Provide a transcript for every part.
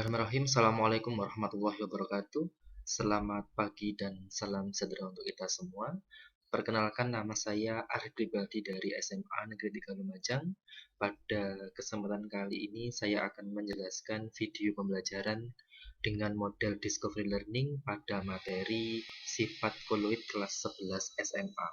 Bismillahirrahmanirrahim. Assalamualaikum warahmatullahi wabarakatuh. Selamat pagi dan salam sejahtera untuk kita semua. Perkenalkan, nama saya Arif Pribadi dari SMA Negeri 3 Lumajang. Pada kesempatan kali ini saya akan menjelaskan video pembelajaran dengan model Discovery Learning pada materi sifat koloid kelas 11 SMA.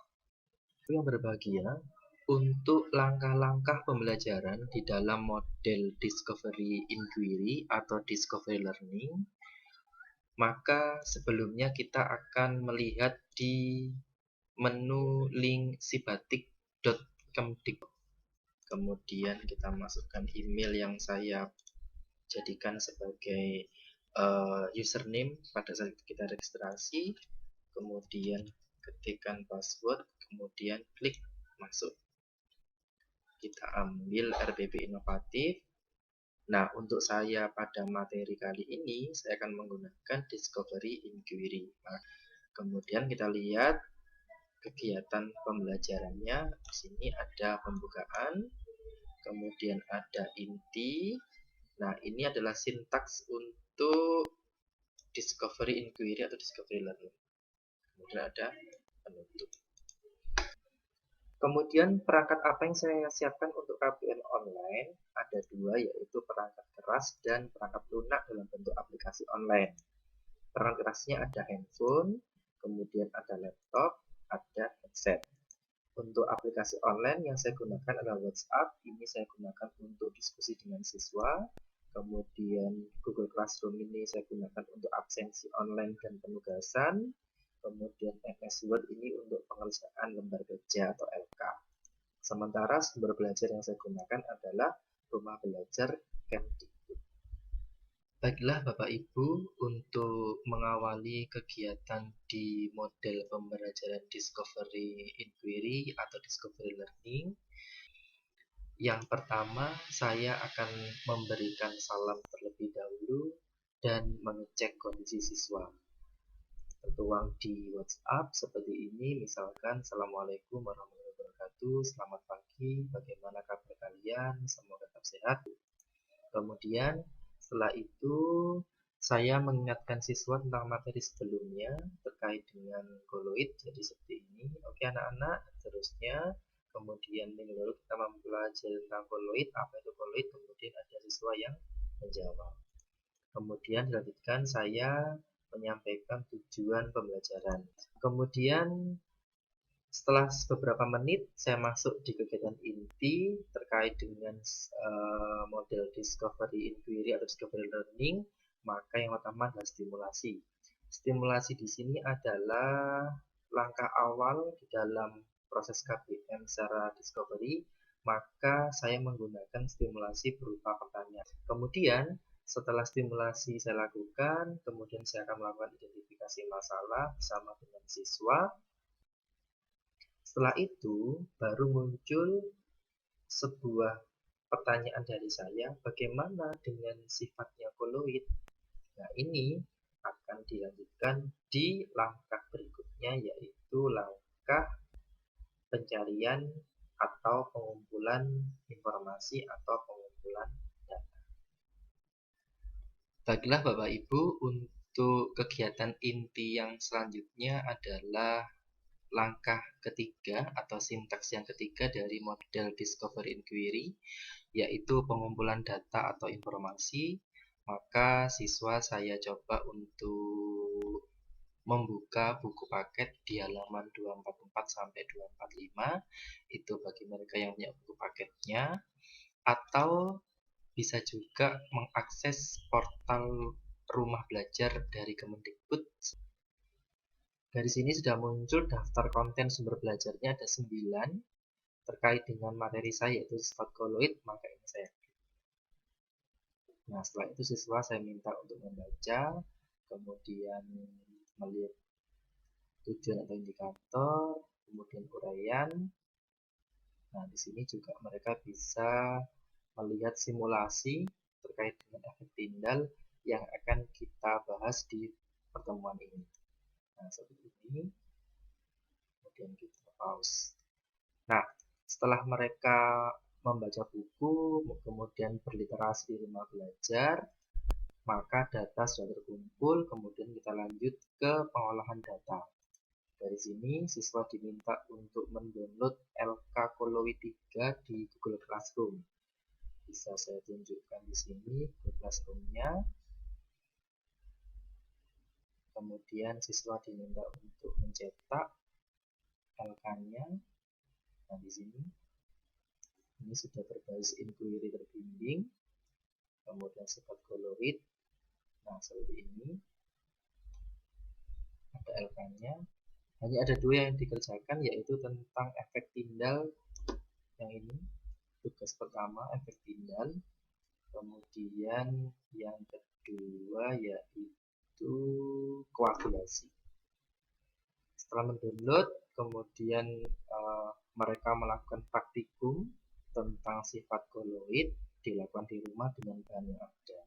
Yang berbahagia, untuk langkah-langkah pembelajaran di dalam model Discovery Inquiry atau Discovery Learning, maka sebelumnya kita akan melihat di menu link sibatik.kemdikbud. Kemudian kita masukkan email yang saya jadikan sebagai username pada saat kita registrasi, kemudian ketikkan password, kemudian klik masuk. Kita ambil RBB inovatif. Nah, untuk saya pada materi kali ini saya akan menggunakan Discovery Inquiry. Nah, kemudian kita lihat kegiatan pembelajarannya. Di sini ada pembukaan, kemudian ada inti. Nah, ini adalah sintaks untuk Discovery Inquiry atau Discovery Learning. Kemudian ada penutup. Kemudian perangkat apa yang saya siapkan untuk KBN online? Ada dua, yaitu perangkat keras dan perangkat lunak dalam bentuk aplikasi online. Perangkat kerasnya ada handphone, kemudian ada laptop, ada headset. Untuk aplikasi online yang saya gunakan adalah WhatsApp. Ini saya gunakan untuk diskusi dengan siswa. Kemudian Google Classroom ini saya gunakan untuk absensi online dan penugasan. Kemudian MS Word ini untuk pengerjaan lembar kerja atau LK. Sementara sumber belajar yang saya gunakan adalah Rumah Belajar Kemdikbud. Baiklah Bapak Ibu, untuk mengawali kegiatan di model pembelajaran Discovery Inquiry atau Discovery Learning, yang pertama saya akan memberikan salam terlebih dahulu dan mengecek kondisi siswa. Tertuang di WhatsApp seperti ini, misalkan Assalamualaikum warahmatullahi wabarakatuh, selamat pagi, bagaimana kabar kalian, semoga tetap sehat. Kemudian setelah itu saya mengingatkan siswa tentang materi sebelumnya terkait dengan koloid, jadi seperti ini. Oke anak-anak, terusnya kemudian minggu lalu kita mempelajari tentang koloid, apa itu koloid, kemudian ada siswa yang menjawab. Kemudian dilanjutkan saya menyampaikan tujuan pembelajaran. Kemudian setelah beberapa menit saya masuk di kegiatan inti terkait dengan model Discovery Inquiry atau Discovery Learning. Maka yang pertama adalah stimulasi. Stimulasi di sini adalah langkah awal di dalam proses KBM secara discovery. Maka saya menggunakan stimulasi berupa pertanyaan. Kemudian setelah stimulasi saya lakukan, kemudian saya akan melakukan identifikasi masalah bersama dengan siswa. Setelah itu, baru muncul sebuah pertanyaan dari saya, bagaimana dengan sifatnya koloid? Nah, ini akan dilanjutkan di langkah berikutnya, yaitu langkah pencarian atau pengumpulan informasi atau pengumpulan data. Baiklah Bapak Ibu, untuk kegiatan inti yang selanjutnya adalah langkah ketiga atau sintaks yang ketiga dari model Discovery Inquiry, yaitu pengumpulan data atau informasi. Maka siswa saya coba untuk membuka buku paket di halaman 244 sampai 245. Itu bagi mereka yang punya buku paketnya, atau bisa juga mengakses portal Rumah Belajar dari Kemdikbud. Dari sini sudah muncul daftar konten sumber belajarnya, ada 9 terkait dengan materi saya, yaitu sifat koloid. Maka ini saya klik. Nah, setelah itu siswa saya minta untuk membaca, kemudian melihat tujuan atau indikator, kemudian uraian. Nah, di sini juga mereka bisa melihat simulasi terkait dengan efek Tyndall yang akan kita bahas di pertemuan ini. Nah, seperti ini. Kemudian kita pause. Nah, setelah mereka membaca buku, kemudian berliterasi di rumah belajar, Maka data sudah terkumpul, kemudian kita lanjut ke pengolahan data. Dari sini siswa diminta untuk mendownload LK Koloid 3 di Google Classroom. Bisa saya tunjukkan di sini Google Classroom-nya. Kemudian siswa diminta untuk mencetak LK-nya. Nah, di sini ini sudah berbasis inquiry terbimbing. Kemudian sifat koloid. Nah, seperti ini. Ada LK-nya. Hanya ada dua yang dikerjakan, yaitu tentang efek tindal. Yang ini tugas pertama, efek tindal. Kemudian yang kedua yaitu koagulasi. Setelah mendownload, kemudian mereka melakukan praktikum tentang sifat koloid, dilakukan di rumah dengan bahan yang ada.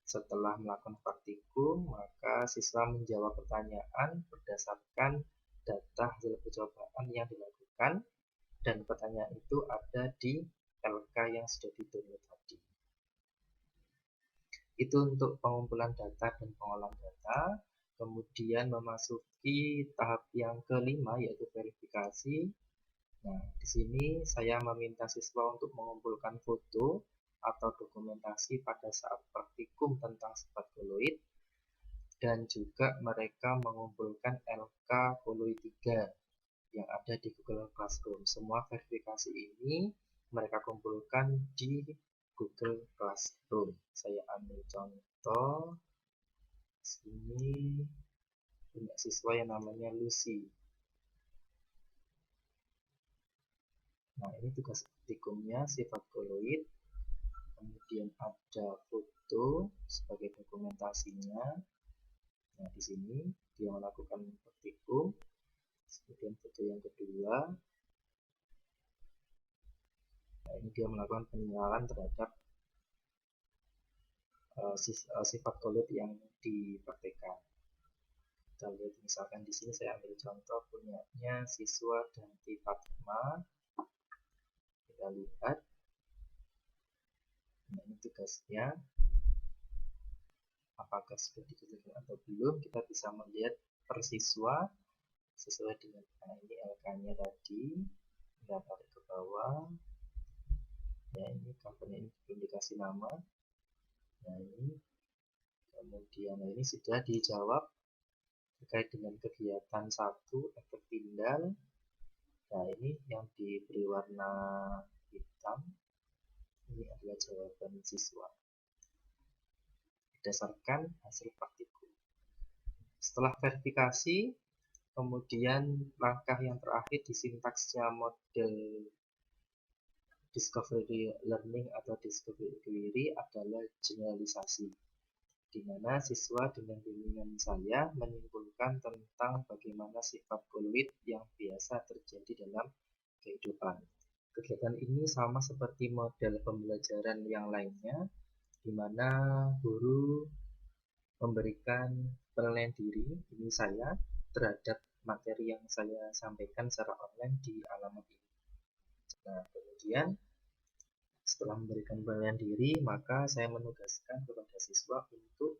Setelah melakukan praktikum, maka siswa menjawab pertanyaan berdasarkan data hasil percobaan yang dilakukan, dan pertanyaan itu ada di LK yang sudah di-download tadi. Itu untuk pengumpulan data dan pengolahan data. Kemudian memasuki tahap yang kelima, yaitu verifikasi. Nah, di sini saya meminta siswa untuk mengumpulkan foto atau dokumentasi pada saat praktikum tentang sifat koloid, dan juga mereka mengumpulkan LK Koloid 3 yang ada di Google Classroom. Semua verifikasi ini mereka kumpulkan di Google Classroom. Saya ambil contoh. Sini punya siswa yang namanya Lucy. Nah, ini tugas praktikumnya sifat koloid. Kemudian ada foto sebagai dokumentasinya. Nah, di sini dia melakukan praktikum. Kemudian foto yang kedua. Nah, ini dia melakukan penilaian terhadap sifat koloid yang dipraktekkan. Kita lihat misalkan di sini saya ambil contoh punyanya siswa Danti Fatma. Kita lihat. Nah, ini tugasnya. Apakah sudah dikerjakan atau belum, kita bisa melihat per siswa sesuai dengan ini LK-nya tadi. Kita tarik ke bawah. Ya, ini company ini indikasi nama. Nah, ini kemudian ini sudah dijawab terkait dengan kegiatan 1, efek tindal. Nah, ini yang diberi warna hitam. Ini adalah jawaban siswa berdasarkan hasil praktikum. Setelah verifikasi, kemudian langkah yang terakhir di sintaksnya model discovery learning atau discovery inquiry adalah generalisasi, di mana siswa dengan bimbingan saya menyimpulkan tentang bagaimana sifat koloid yang biasa terjadi dalam kehidupan. Kegiatan ini sama seperti model pembelajaran yang lainnya, di mana guru memberikan penilaian diri, ini saya, terhadap materi yang saya sampaikan secara online di alamat ini. Nah, kemudian setelah memberikan penilaian diri, maka saya menugaskan kepada siswa untuk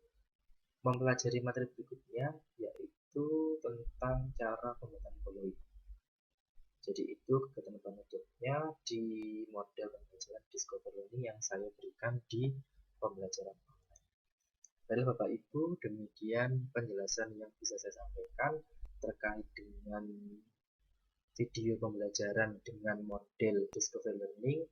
mempelajari materi berikutnya, yaitu tentang cara pembuatan koloid. Jadi itu kegiatan penutupnya di model pembelajaran Discover Learning yang saya berikan di pembelajaran online. Baik Bapak Ibu, demikian penjelasan yang bisa saya sampaikan terkait dengan video pembelajaran dengan model Discover Learning